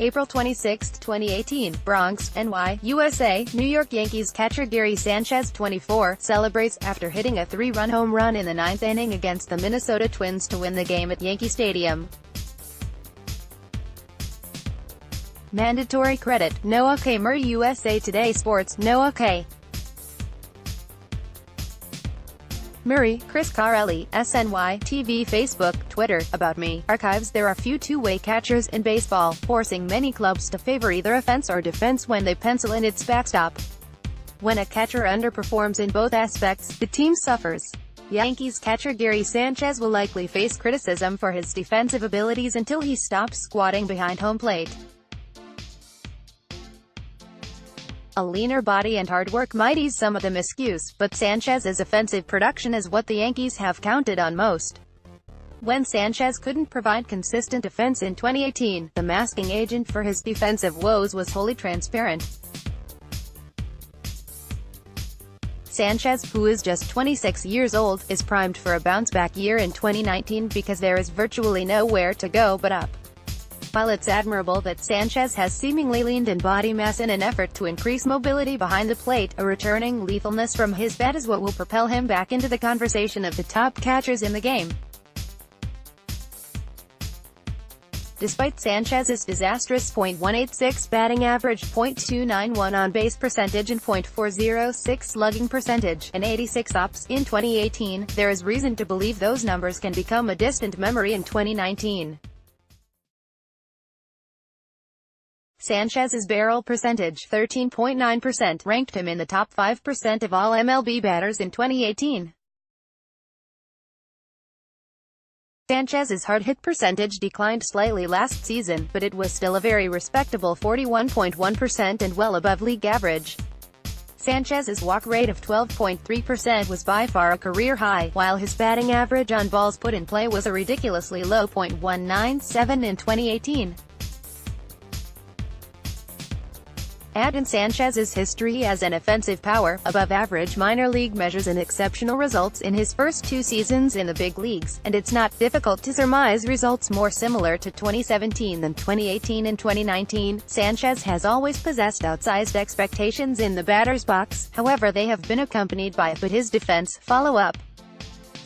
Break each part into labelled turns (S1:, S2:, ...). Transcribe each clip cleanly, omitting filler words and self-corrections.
S1: April 26, 2018, Bronx, NY, USA. New York Yankees catcher Gary Sanchez, 24, celebrates after hitting a 3-run home run in the ninth inning against the Minnesota Twins to win the game at Yankee Stadium. Mandatory credit, Noah K. Murray. USA Today Sports, Noah K. Murray, Chris Carelli, SNY, TV, Facebook, Twitter, About Me, Archives. There are few two-way catchers in baseball, forcing many clubs to favor either offense or defense when they pencil in its backstop. When a catcher underperforms in both aspects, the team suffers. Yankees catcher Gary Sanchez will likely face criticism for his defensive abilities until he stops squatting behind home plate. A leaner body and hard work might ease some of the miscues, but Sanchez's offensive production is what the Yankees have counted on most. When Sanchez couldn't provide consistent defense in 2018, the masking agent for his defensive woes was wholly transparent. Sanchez, who is just 26 years old, is primed for a bounce-back year in 2019 because there is virtually nowhere to go but up. While it's admirable that Sanchez has seemingly leaned in body mass in an effort to increase mobility behind the plate, a returning lethalness from his bat is what will propel him back into the conversation of the top catchers in the game. Despite Sanchez's disastrous .186 batting average, .291 on-base percentage and .406 slugging percentage, and 86 ops in 2018, there is reason to believe those numbers can become a distant memory in 2019. Sanchez's barrel percentage, 13.9%, ranked him in the top 5% of all MLB batters in 2018. Sanchez's hard hit percentage declined slightly last season, but it was still a very respectable 41.1% and well above league average. Sanchez's walk rate of 12.3% was by far a career high, while his batting average on balls put in play was a ridiculously low .197 in 2018. Add in Sanchez's history as an offensive power, above-average minor league measures and exceptional results in his first 2 seasons in the big leagues, and it's not difficult to surmise results more similar to 2017 than 2018 and 2019. Sanchez has always possessed outsized expectations in the batter's box, however they have been accompanied by but his defense follow-up.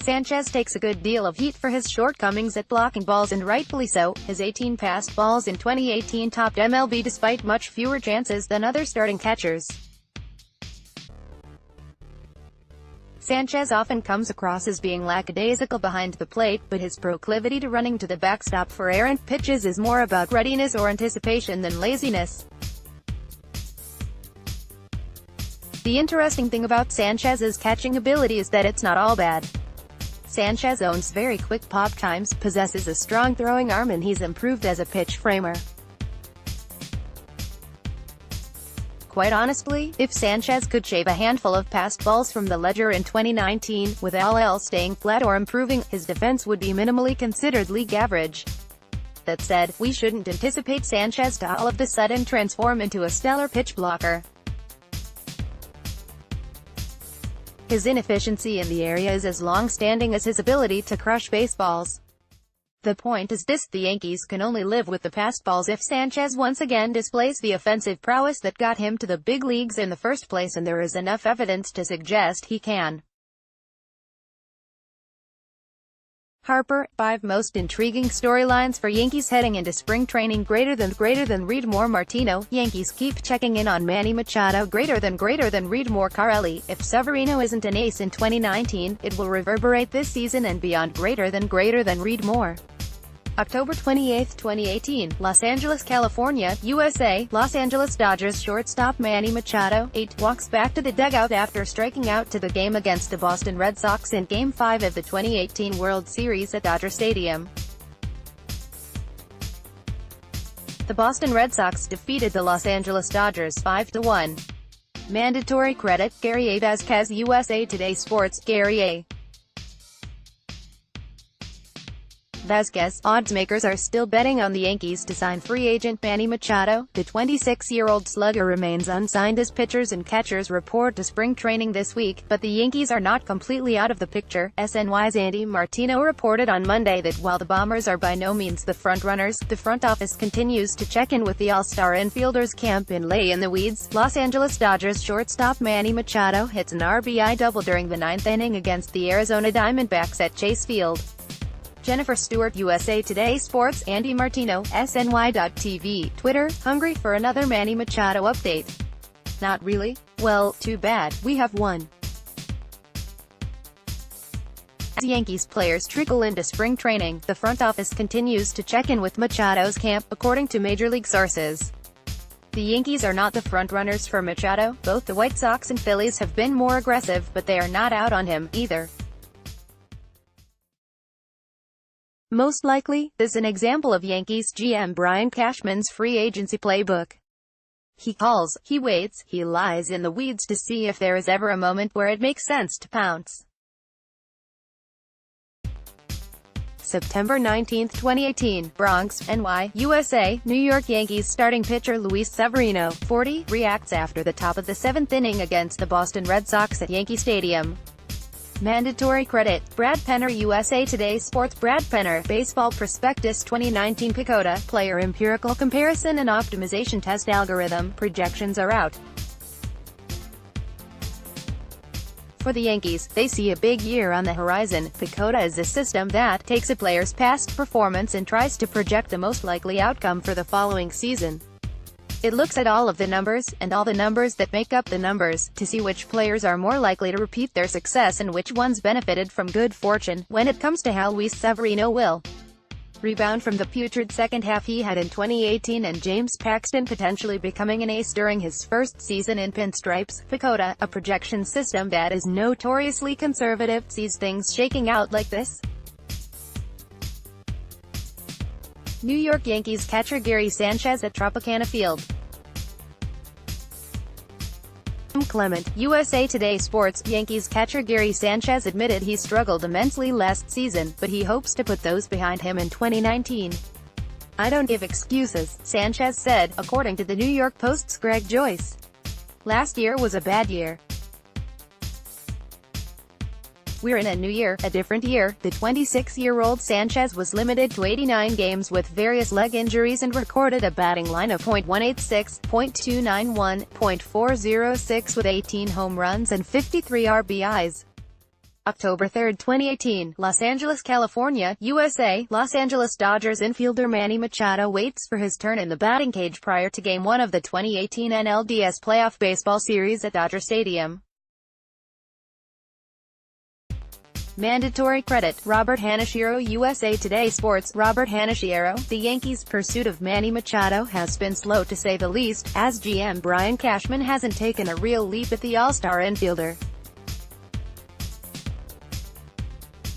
S1: Sanchez takes a good deal of heat for his shortcomings at blocking balls, and rightfully so. His 18 passed balls in 2018 topped MLB despite much fewer chances than other starting catchers. Sanchez often comes across as being lackadaisical behind the plate, but his proclivity to running to the backstop for errant pitches is more about readiness or anticipation than laziness. The interesting thing about Sanchez's catching ability is that it's not all bad. Sanchez owns very quick pop times, possesses a strong throwing arm, and he's improved as a pitch framer. Quite honestly, if Sanchez could shave a handful of passed balls from the ledger in 2019, with all else staying flat or improving, his defense would be minimally considered league average. That said, we shouldn't anticipate Sanchez to all of a sudden transform into a stellar pitch blocker. His inefficiency in the area is as long-standing as his ability to crush baseballs. The point is this: the Yankees can only live with the passed balls if Sanchez once again displays the offensive prowess that got him to the big leagues in the first place, and there is enough evidence to suggest he can. Harper, 5 most intriguing storylines for Yankees heading into spring training. Greater than read more Martino. Yankees keep checking in on Manny Machado. Greater than read more Carelli. If Severino isn't an ace in 2019, it will reverberate this season and beyond. Greater than read more. October 28, 2018, Los Angeles, California, USA. Los Angeles Dodgers shortstop Manny Machado, 8, walks back to the dugout after striking out to the game against the Boston Red Sox in Game 5 of the 2018 World Series at Dodger Stadium. The Boston Red Sox defeated the Los Angeles Dodgers 5-1. Mandatory credit, Gary Sanchez. USA Today Sports, Gary A. Vazquez. Oddsmakers are still betting on the Yankees to sign free agent Manny Machado. The 26-year-old slugger remains unsigned as pitchers and catchers report to spring training this week, but the Yankees are not completely out of the picture. SNY's Andy Martino reported on Monday that while the Bombers are by no means the frontrunners, the front office continues to check in with the All-Star infielders camp in lay in the weeds. Los Angeles Dodgers shortstop Manny Machado hits an RBI double during the ninth inning against the Arizona Diamondbacks at Chase Field. Jennifer Stewart, USA Today Sports. Andy Martino, SNY.TV. Twitter, hungry for another Manny Machado update? Not really? Well, too bad, we have one. As Yankees players trickle into spring training, the front office continues to check in with Machado's camp, according to Major League sources. The Yankees are not the frontrunners for Machado. Both the White Sox and Phillies have been more aggressive, but they are not out on him, either. Most likely, this is an example of Yankees GM Brian Cashman's free agency playbook. He calls, he waits, he lies in the weeds to see if there is ever a moment where it makes sense to pounce. September 19, 2018, Bronx, NY, USA. New York Yankees starting pitcher Luis Severino, 40, reacts after the top of the seventh inning against the Boston Red Sox at Yankee Stadium. Mandatory credit. Brad Penner, USA Today Sports. Brad Penner, Baseball Prospectus 2019. PECOTA, Player Empirical Comparison and Optimization Test Algorithm. Projections are out. For the Yankees, they see a big year on the horizon. PECOTA is a system that takes a player's past performance and tries to project the most likely outcome for the following season. It looks at all of the numbers, and all the numbers that make up the numbers, to see which players are more likely to repeat their success and which ones benefited from good fortune. When it comes to how Luis Severino will rebound from the putrid second half he had in 2018 and James Paxton potentially becoming an ace during his first season in pinstripes, PECOTA, a projection system that is notoriously conservative, sees things shaking out like this. New York Yankees catcher Gary Sanchez at Tropicana Field. Clement, USA Today Sports. Yankees catcher Gary Sanchez admitted he struggled immensely last season, but he hopes to put those behind him in 2019. "I don't give excuses," Sanchez said, according to the New York Post's Greg Joyce. "Last year was a bad year. We're in a new year, a different year." The 26-year-old Sanchez was limited to 89 games with various leg injuries and recorded a batting line of .186, .291, .406 with 18 home runs and 53 RBIs. October 3, 2018, Los Angeles, California, USA. Los Angeles Dodgers infielder Manny Machado waits for his turn in the batting cage prior to Game 1 of the 2018 NLDS Playoff Baseball Series at Dodger Stadium. Mandatory credit. Robert Hanashiro, USA Today Sports. Robert Hanashiro, the Yankees' pursuit of Manny Machado has been slow to say the least, as GM Brian Cashman hasn't taken a real leap at the All-Star infielder.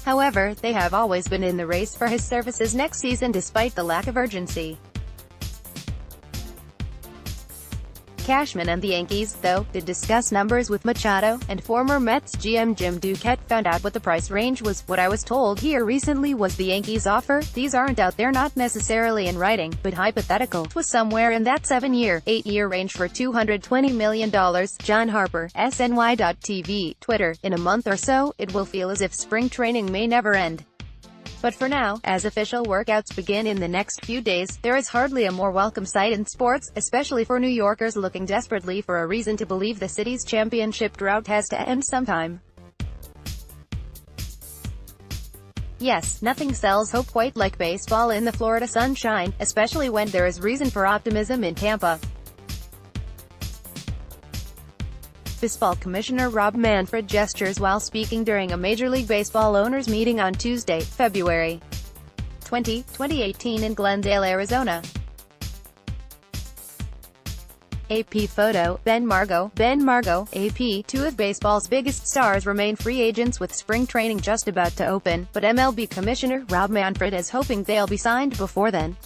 S1: However, they have always been in the race for his services next season despite the lack of urgency. Cashman and the Yankees, though, did discuss numbers with Machado, and former Mets GM Jim Duquette found out what the price range was. "What I was told here recently was the Yankees offer. These aren't out there, not necessarily in writing, but hypothetical. It was somewhere in that 7-year, 8-year range for $220 million. John Harper, SNY.TV. Twitter, in a month or so, it will feel as if spring training may never end. But for now, as official workouts begin in the next few days, there is hardly a more welcome sight in sports, especially for New Yorkers looking desperately for a reason to believe the city's championship drought has to end sometime." Yes, nothing sells hope quite like baseball in the Florida sunshine, especially when there is reason for optimism in Tampa. Baseball Commissioner Rob Manfred gestures while speaking during a Major League Baseball owners meeting on Tuesday, February 20, 2018 in Glendale, Arizona. AP photo, Ben Margot, AP. Two of baseball's biggest stars remain free agents with spring training just about to open, but MLB Commissioner Rob Manfred is hoping they'll be signed before then.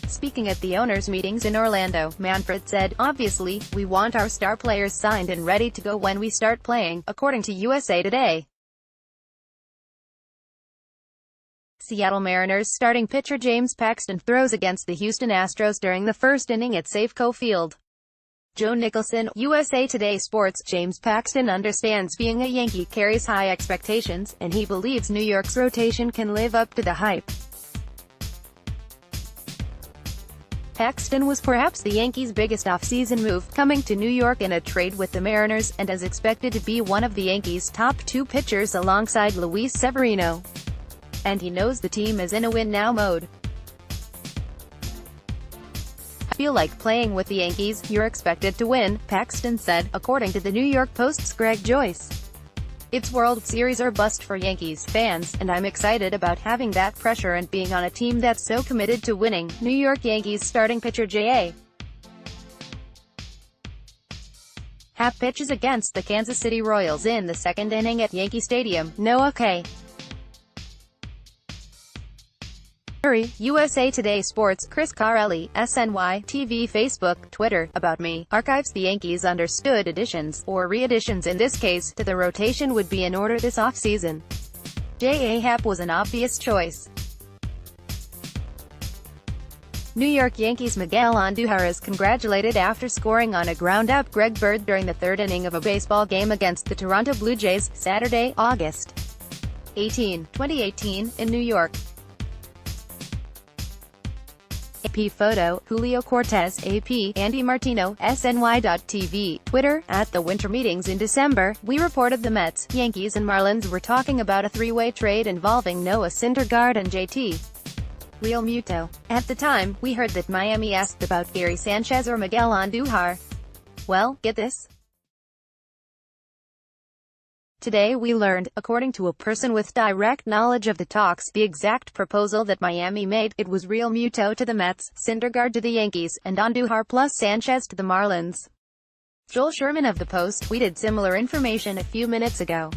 S1: Speaking at the owners' meetings in Orlando, Manfred said, "Obviously, we want our star players signed and ready to go when we start playing," according to USA Today. Seattle Mariners starting pitcher James Paxton throws against the Houston Astros during the first inning at Safeco Field. Joe Nicholson, USA Today Sports. James Paxton understands being a Yankee carries high expectations, and he believes New York's rotation can live up to the hype. Paxton was perhaps the Yankees' biggest offseason move, coming to New York in a trade with the Mariners, and is expected to be one of the Yankees' top two pitchers alongside Luis Severino. And he knows the team is in a win-now mode. "I feel like playing with the Yankees, you're expected to win," Paxton said, according to the New York Post's Greg Joyce. "It's World Series or bust for Yankees fans, and I'm excited about having that pressure and being on a team that's so committed to winning." New York Yankees starting pitcher J.A. Happ pitches against the Kansas City Royals in the second inning at Yankee Stadium. Noah K. USA Today Sports. Chris Carelli, SNY, TV, Facebook, Twitter, About Me, archives. The Yankees understood additions, or re-additions in this case, to the rotation would be in order this offseason. J.A. Happ was an obvious choice. New York Yankees Miguel Andujar is congratulated after scoring on a ground-out Greg Bird during the third inning of a baseball game against the Toronto Blue Jays, Saturday, August 18, 2018, in New York. AP photo, Julio Cortez, AP, Andy Martino, SNY.TV, Twitter, at the winter meetings in December, we reported the Mets, Yankees and Marlins were talking about a three-way trade involving Noah Syndergaard and JT Realmuto. At the time, we heard that Miami asked about Gary Sanchez or Miguel Andujar. Well, get this. Today we learned, according to a person with direct knowledge of the talks, the exact proposal that Miami made. It was Realmuto to the Mets, Syndergaard to the Yankees, and Andujar plus Sanchez to the Marlins. Joel Sherman of the Post tweeted similar information a few minutes ago.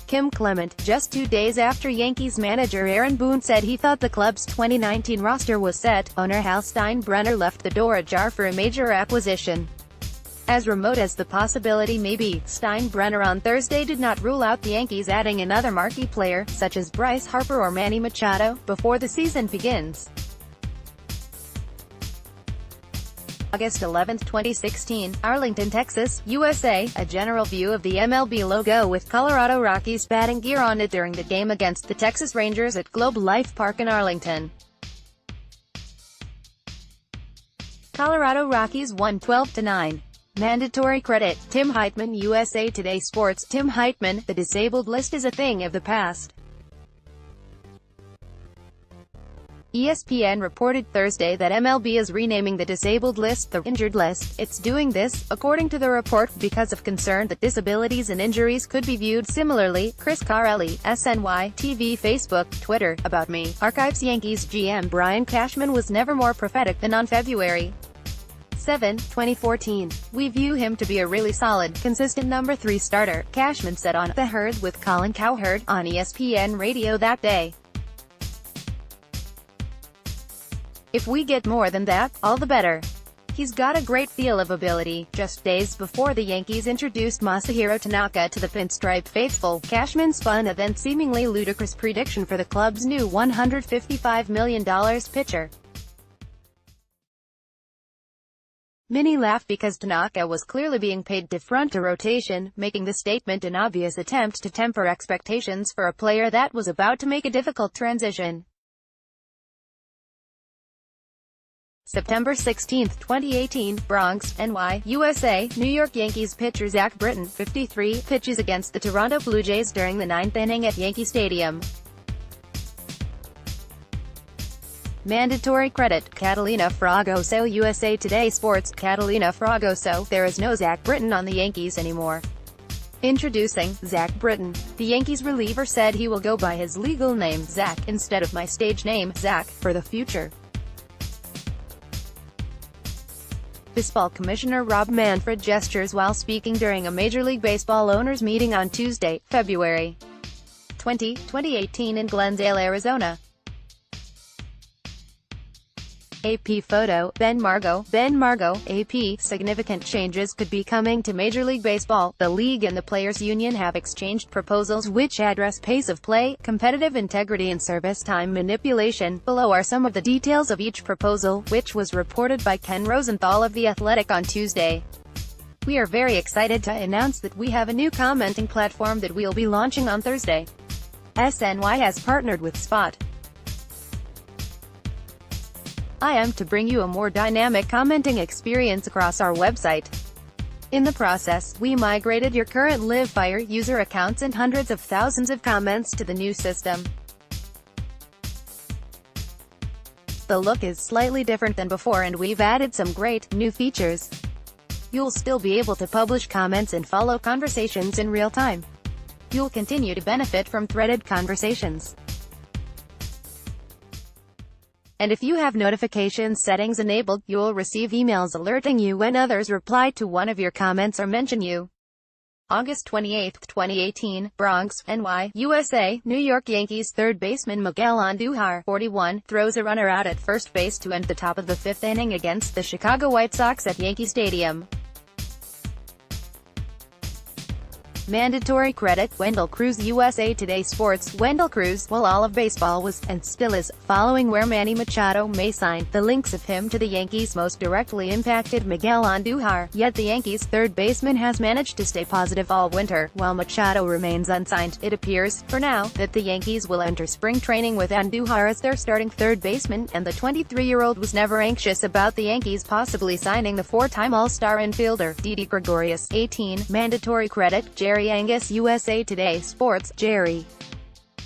S1: Kim Clement, just 2 days after Yankees manager Aaron Boone said he thought the club's 2019 roster was set, owner Hal Steinbrenner left the door ajar for a major acquisition. As remote as the possibility may be, Steinbrenner on Thursday did not rule out the Yankees adding another marquee player, such as Bryce Harper or Manny Machado, before the season begins. August 11, 2016, Arlington, Texas, USA, a general view of the MLB logo with Colorado Rockies batting gear on it during the game against the Texas Rangers at Globe Life Park in Arlington. Colorado Rockies won 12-9. Mandatory credit, Tim Heitman, USA Today Sports. Tim Heitman, the disabled list is a thing of the past. ESPN reported Thursday that MLB is renaming the disabled list the injured list. It's doing this, according to the report, because of concern that disabilities and injuries could be viewed similarly. Chris Carelli, SNY, TV, Facebook, Twitter, About Me, archives. Yankees GM Brian Cashman was never more prophetic than on February 7, 2014. "We view him to be a really solid, consistent number 3 starter," Cashman said on The Herd with Colin Cowherd on ESPN Radio that day. "If we get more than that, all the better. He's got a great feel of ability." Just days before the Yankees introduced Masahiro Tanaka to the Pinstripe faithful, Cashman spun a then seemingly ludicrous prediction for the club's new $155 million pitcher. Many laugh because Tanaka was clearly being paid to front a rotation, making the statement an obvious attempt to temper expectations for a player that was about to make a difficult transition. September 16, 2018, Bronx, NY, USA, New York Yankees pitcher Zach Britton, 53, pitches against the Toronto Blue Jays during the 9th inning at Yankee Stadium. Mandatory credit, Catalina Fragoso, USA Today Sports. Catalina Fragoso, there is no Zach Britton on the Yankees anymore. Introducing Zach Britton. The Yankees reliever said he will go by his legal name, Zach, instead of my stage name, Zach, for the future. Baseball Commissioner Rob Manfred gestures while speaking during a Major League Baseball owners meeting on Tuesday, February 20, 2018 in Glendale, Arizona. AP photo, Ben Margo, AP. Significant changes could be coming to Major League Baseball. The league and the Players Union have exchanged proposals which address pace of play, competitive integrity and service time manipulation. Below are some of the details of each proposal, which was reported by Ken Rosenthal of The Athletic on Tuesday. We are very excited to announce that we have a new commenting platform that we'll be launching on Thursday. SNY has partnered with Spot. I am to bring you a more dynamic commenting experience across our website. In the process, we migrated your current LiveFire user accounts and hundreds of thousands of comments to the new system. The look is slightly different than before and we've added some great, new features. You'll still be able to publish comments and follow conversations in real time. You'll continue to benefit from threaded conversations. And if you have notifications settings enabled, you'll receive emails alerting you when others reply to one of your comments or mention you. August 28, 2018, Bronx, NY, USA. New York Yankees third baseman Miguel Andujar, 41, throws a runner out at first base to end the top of the fifth inning against the Chicago White Sox at Yankee Stadium. Mandatory credit, Wendell Cruz. USA Today Sports. Wendell Cruz, while all of baseball was, and still is, following where Manny Machado may sign, the links of him to the Yankees most directly impacted Miguel Andujar, yet the Yankees' third baseman has managed to stay positive all winter, while Machado remains unsigned. It appears, for now, that the Yankees will enter spring training with Andujar as their starting third baseman, and the 23-year-old was never anxious about the Yankees possibly signing the four-time All-Star infielder, Didi Gregorius, 18. Mandatory credit, Gary Angus. USA Today Sports. Gary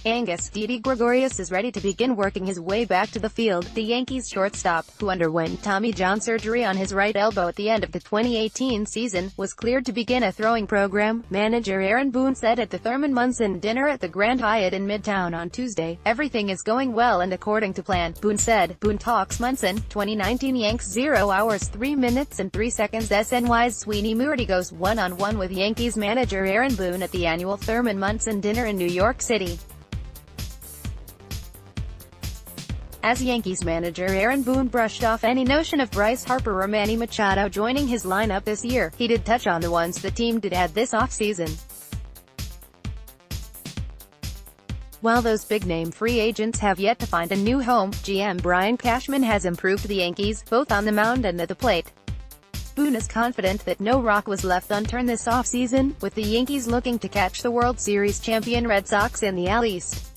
S1: Angus. Didi Gregorius is ready to begin working his way back to the field. The Yankees shortstop, who underwent Tommy John surgery on his right elbow at the end of the 2018 season, was cleared to begin a throwing program, manager Aaron Boone said at the Thurman Munson dinner at the Grand Hyatt in Midtown on Tuesday. Everything is going well and according to plan, Boone said. Boone talks Munson, 2019 Yanks 0 hours 3 minutes and 3 seconds. SNY's Sweeney Moody goes one-on-one with Yankees manager Aaron Boone at the annual Thurman Munson dinner in New York City. As Yankees manager Aaron Boone brushed off any notion of Bryce Harper or Manny Machado joining his lineup this year, he did touch on the ones the team did add this offseason. While those big-name free agents have yet to find a new home, GM Brian Cashman has improved the Yankees, both on the mound and at the plate. Boone is confident that no rock was left unturned this offseason, with the Yankees looking to catch the World Series champion Red Sox in the AL East.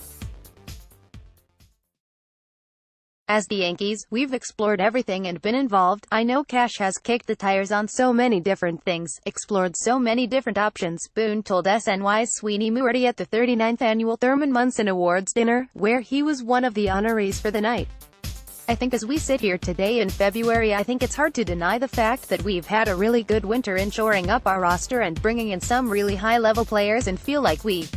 S1: As the Yankees, we've explored everything and been involved. I know Cash has kicked the tires on so many different things, explored so many different options, Boone told SNY's Sweeney Moody at the 39th annual Thurman Munson Awards dinner, where he was one of the honorees for the night. I think as we sit here today in February, I think it's hard to deny the fact that we've had a really good winter in shoring up our roster and bringing in some really high-level players and feel like we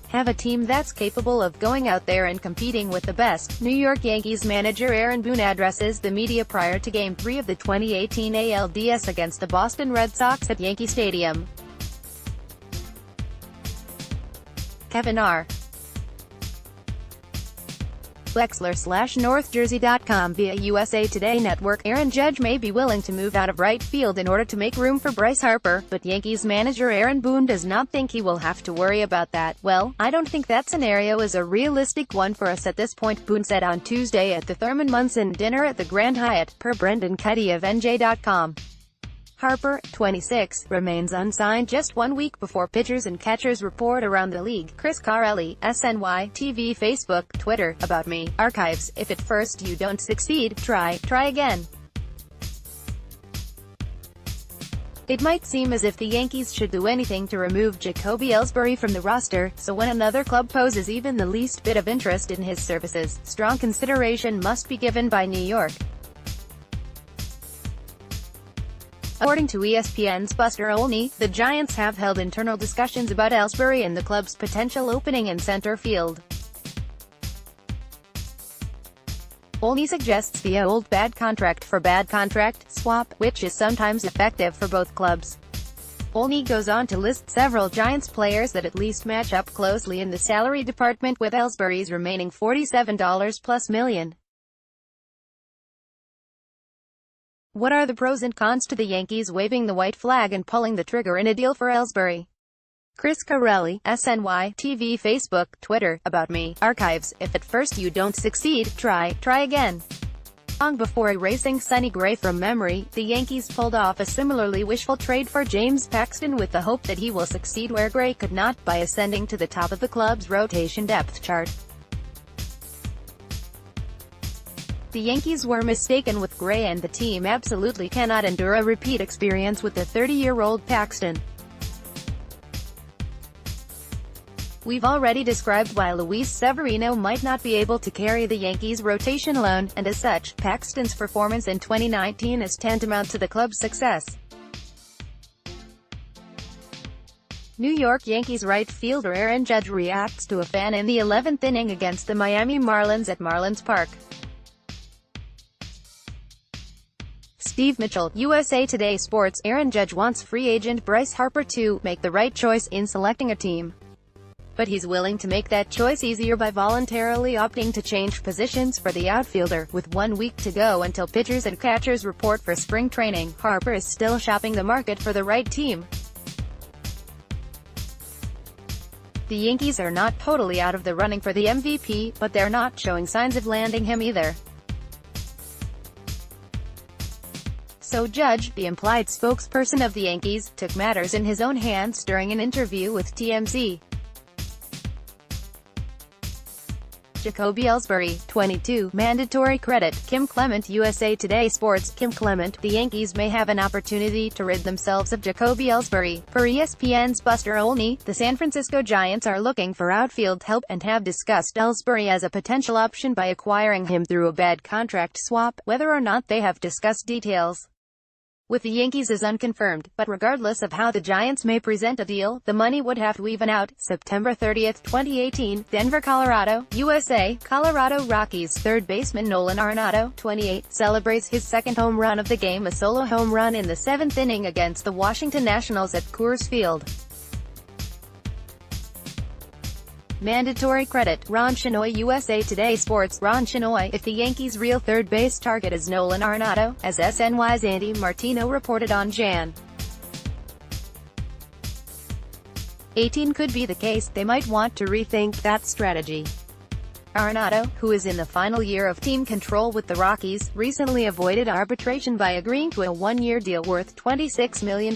S1: have a team that's capable of going out there and competing with the best. New York Yankees manager Aaron Boone addresses the media prior to Game 3 of the 2018 ALDS against the Boston Red Sox at Yankee Stadium. Kevin R. Wexler/NorthJersey.com. Via USA Today Network, Aaron Judge may be willing to move out of right field in order to make room for Bryce Harper, but Yankees manager Aaron Boone does not think he will have to worry about that. Well, I don't think that scenario is a realistic one for us at this point, Boone said on Tuesday at the Thurman Munson dinner at the Grand Hyatt, per Brendan Kuty of NJ.com. Harper, 26, remains unsigned just 1 week before pitchers and catchers report around the league. Chris Carelli, SNY, TV, Facebook, Twitter, About Me, Archives. If at first you don't succeed, try again. It might seem as if the Yankees should do anything to remove Jacoby Ellsbury from the roster, so when another club poses even the least bit of interest in his services, strong consideration must be given by New York. According to ESPN's Buster Olney, the Giants have held internal discussions about Ellsbury and the club's potential opening in center field. Olney suggests the old bad contract for bad contract swap, which is sometimes effective for both clubs. Olney goes on to list several Giants players that at least match up closely in the salary department, with Ellsbury's remaining $47+ million. What are the pros and cons to the Yankees waving the white flag and pulling the trigger in a deal for Ellsbury? Chris Carelli, SNY, TV, Facebook, Twitter, About Me, Archives. If at first you don't succeed, try again. Long before erasing Sonny Gray from memory, the Yankees pulled off a similarly wishful trade for James Paxton with the hope that he will succeed where Gray could not, by ascending to the top of the club's rotation depth chart. The Yankees were mistaken with Gray, and the team absolutely cannot endure a repeat experience with the 30-year-old Paxton. We've already described why Luis Severino might not be able to carry the Yankees' rotation alone, and as such, Paxton's performance in 2019 is tantamount to the club's success. New York Yankees right fielder Aaron Judge reacts to a fan in the 11th inning against the Miami Marlins at Marlins Park. Steve Mitchell, USA Today Sports. Aaron Judge wants free agent Bryce Harper to make the right choice in selecting a team, but he's willing to make that choice easier by voluntarily opting to change positions for the outfielder. With 1 week to go until pitchers and catchers report for spring training, Harper is still shopping the market for the right team. The Yankees are not totally out of the running for the MVP, but they're not showing signs of landing him either. So Judge, the implied spokesperson of the Yankees, took matters in his own hands during an interview with TMZ. Jacoby Ellsbury, 22, mandatory credit. Kim Clement, USA Today Sports. Kim Clement, the Yankees may have an opportunity to rid themselves of Jacoby Ellsbury. Per ESPN's Buster Olney, the San Francisco Giants are looking for outfield help, and have discussed Ellsbury as a potential option by acquiring him through a bad contract swap. Whether or not they have discussed details with the Yankees is unconfirmed, but regardless of how the Giants may present a deal, the money would have to even out. September 30, 2018, Denver, Colorado, USA. Colorado Rockies third baseman Nolan Arenado, 28, celebrates his second home run of the game, a solo home run in the 7th inning against the Washington Nationals at Coors Field. Mandatory credit. Ron Shinoy, USA Today Sports. Ron Shinoy, if the Yankees' real third base target is Nolan Arenado, as SNY's Andy Martino reported on Jan. 18 could be the case, they might want to rethink that strategy. Arenado, who is in the final year of team control with the Rockies, recently avoided arbitration by agreeing to a one-year deal worth $26 million.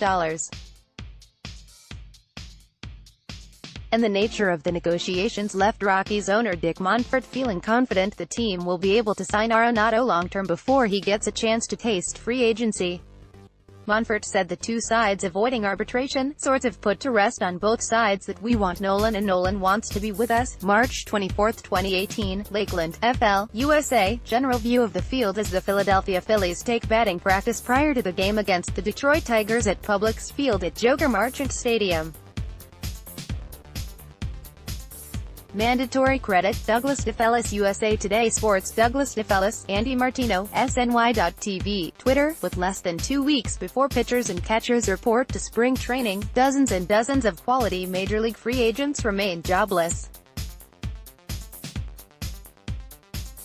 S1: And the nature of the negotiations left Rockies owner Dick Monfort feeling confident the team will be able to sign Arenado long-term before he gets a chance to taste free agency. Monfort said the two sides avoiding arbitration sorts of put to rest on both sides that we want Nolan and Nolan wants to be with us. March 24, 2018, Lakeland, FL, USA. General view of the field as the Philadelphia Phillies take batting practice prior to the game against the Detroit Tigers at Publix Field at Joker Marchant Stadium. Mandatory credit. Douglas DeFellis, USA Today Sports. Douglas DeFellis, Andy Martino, SNY.TV, Twitter. With less than 2 weeks before pitchers and catchers report to spring training, dozens and dozens of quality Major League free agents remain jobless.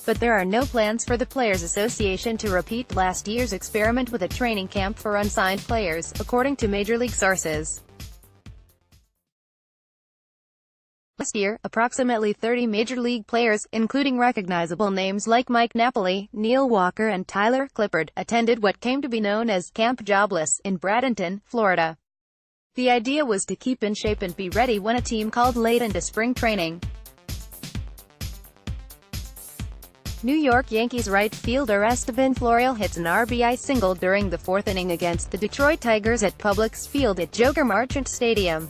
S1: But there are no plans for the Players Association to repeat last year's experiment with a training camp for unsigned players, according to Major League sources. Last year, approximately 30 Major League players, including recognizable names like Mike Napoli, Neil Walker and Tyler Clippard, attended what came to be known as Camp Jobless in Bradenton, Florida. The idea was to keep in shape and be ready when a team called late into spring training. New York Yankees right fielder Esteban Florial hits an RBI single during the 4th inning against the Detroit Tigers at Publix Field at Joker Marchant Stadium.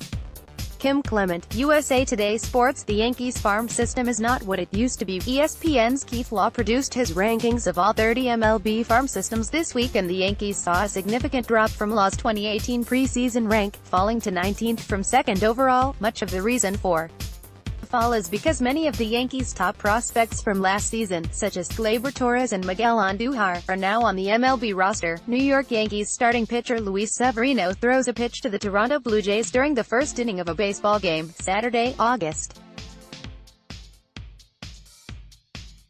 S1: Kim Clement, USA Today Sports. The Yankees farm system is not what it used to be. ESPN's Keith Law produced his rankings of all 30 MLB farm systems this week, and the Yankees saw a significant drop from Law's 2018 preseason rank, falling to 19th from 2nd overall. Much of the reason for the fall is because many of the Yankees' top prospects from last season, such as Gleyber Torres and Miguel Andujar, are now on the MLB roster. New York Yankees starting pitcher Luis Severino throws a pitch to the Toronto Blue Jays during the first inning of a baseball game, Saturday, August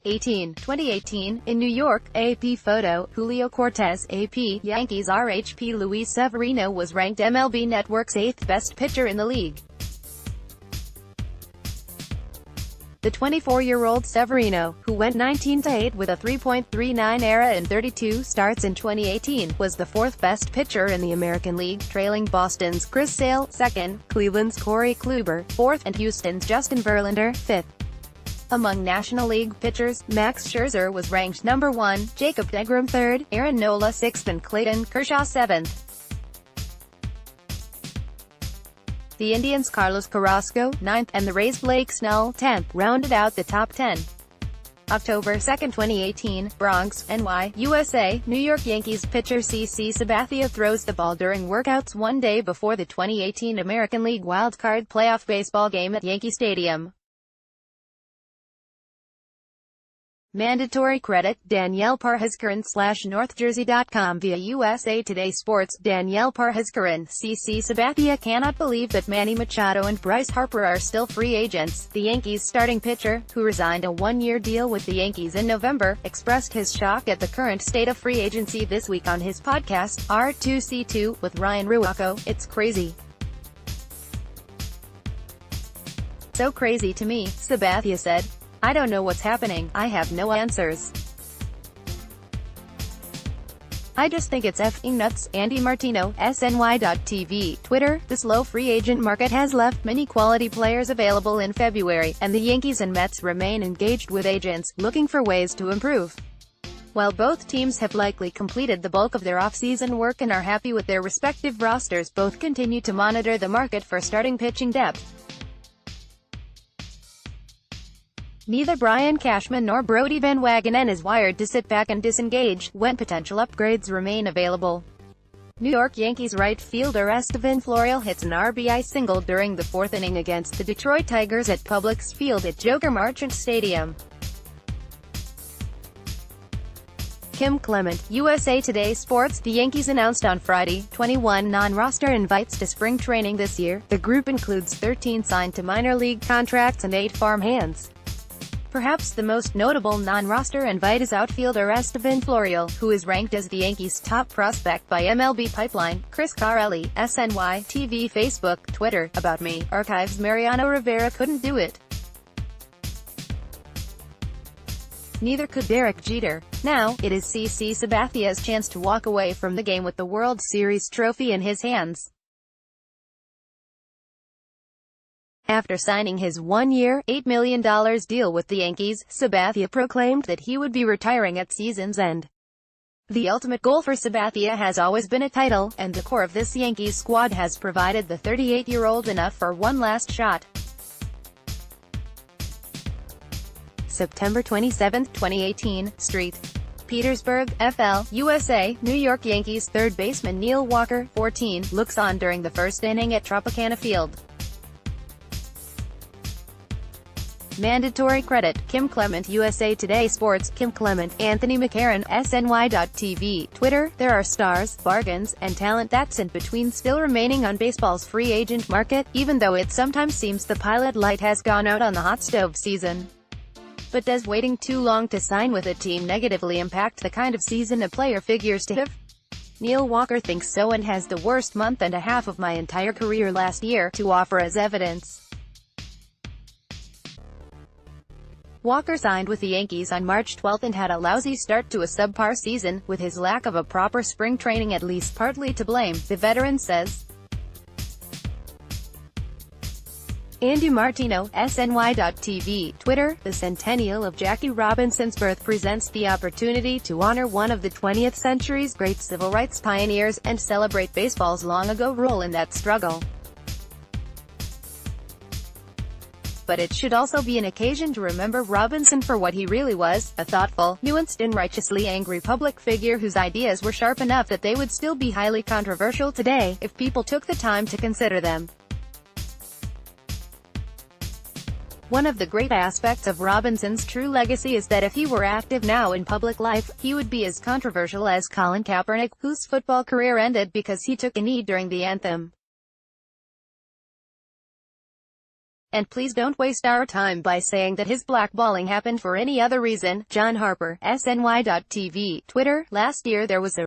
S1: 2018, in New York, AP photo, Julio Cortez, AP, Yankees RHP Luis Severino was ranked MLB Network's 8th best pitcher in the league. The 24-year-old Severino, who went 19-8 with a 3.39 ERA in 32 starts in 2018, was the 4th best pitcher in the American League, trailing Boston's Chris Sale, 2nd, Cleveland's Corey Kluber, 4th, and Houston's Justin Verlander, 5th. Among National League pitchers, Max Scherzer was ranked number 1, Jacob deGrom 3rd, Aaron Nola 6th, and Clayton Kershaw 7th. The Indians' Carlos Carrasco, 9th, and the Rays' Blake Snell, 10th, rounded out the top 10. October 2, 2018, Bronx, NY, USA, New York Yankees pitcher CC Sabathia throws the ball during workouts one day before the 2018 American League wildcard playoff baseball game at Yankee Stadium. Mandatory credit, Danielle Parhascaran / NorthJersey.com via USA Today Sports. Danielle Parhascaran, CC Sabathia cannot believe that Manny Machado and Bryce Harper are still free agents. The Yankees' starting pitcher, who resigned a one-year deal with the Yankees in November, expressed his shock at the current state of free agency this week on his podcast, R2C2, with Ryan Ruocco. "It's crazy. So crazy to me," Sabathia said. "I don't know what's happening. I have no answers. I just think it's f***ing nuts." Andy Martino, SNY.TV, Twitter. The slow free agent market has left many quality players available in February, and the Yankees and Mets remain engaged with agents, looking for ways to improve. While both teams have likely completed the bulk of their off-season work and are happy with their respective rosters, both continue to monitor the market for starting pitching depth. Neither Brian Cashman nor Brodie Van Wagenen is wired to sit back and disengage when potential upgrades remain available. New York Yankees right fielder Estevan Florial hits an RBI single during the 4th inning against the Detroit Tigers at Publix Field at Joker Marchant Stadium. Kim Clement, USA Today Sports. The Yankees announced on Friday 21 non-roster invites to spring training this year. The group includes 13 signed to minor league contracts and 8 farm hands. Perhaps the most notable non-roster invite is outfielder Estevan Florial, who is ranked as the Yankees' top prospect by MLB Pipeline. Chris Carelli, SNY, TV, Facebook, Twitter, About Me, Archives. Mariano Rivera couldn't do it. Neither could Derek Jeter. Now, it is CC Sabathia's chance to walk away from the game with the World Series trophy in his hands. After signing his one-year, $8 million deal with the Yankees, Sabathia proclaimed that he would be retiring at season's end. The ultimate goal for Sabathia has always been a title, and the core of this Yankees squad has provided the 38-year-old enough for one last shot. September 27, 2018, St. Petersburg, FL, USA, New York Yankees third baseman Neil Walker, 14, looks on during the first inning at Tropicana Field. Mandatory credit, Kim Clement, USA Today Sports. Kim Clement, Anthony McCarron, SNY.TV, Twitter. There are stars, bargains, and talent that's in between still remaining on baseball's free agent market, even though it sometimes seems the pilot light has gone out on the hot stove season. But does waiting too long to sign with a team negatively impact the kind of season a player figures to have? Neil Walker thinks so and has the worst month and a half of my entire career last year to offer as evidence. Walker signed with the Yankees on March 12 and had a lousy start to a subpar season, with his lack of a proper spring training at least partly to blame, the veteran says. Andy Martino, SNY.TV, Twitter. The centennial of Jackie Robinson's birth presents the opportunity to honor one of the 20th century's great civil rights pioneers, and celebrate baseball's long-ago role in that struggle. But it should also be an occasion to remember Robinson for what he really was, a thoughtful, nuanced and righteously angry public figure whose ideas were sharp enough that they would still be highly controversial today, if people took the time to consider them. One of the great aspects of Robinson's true legacy is that if he were active now in public life, he would be as controversial as Colin Kaepernick, whose football career ended because he took a knee during the anthem. And please don't waste our time by saying that his blackballing happened for any other reason. John Harper, SNY.TV, Twitter. Last year there was a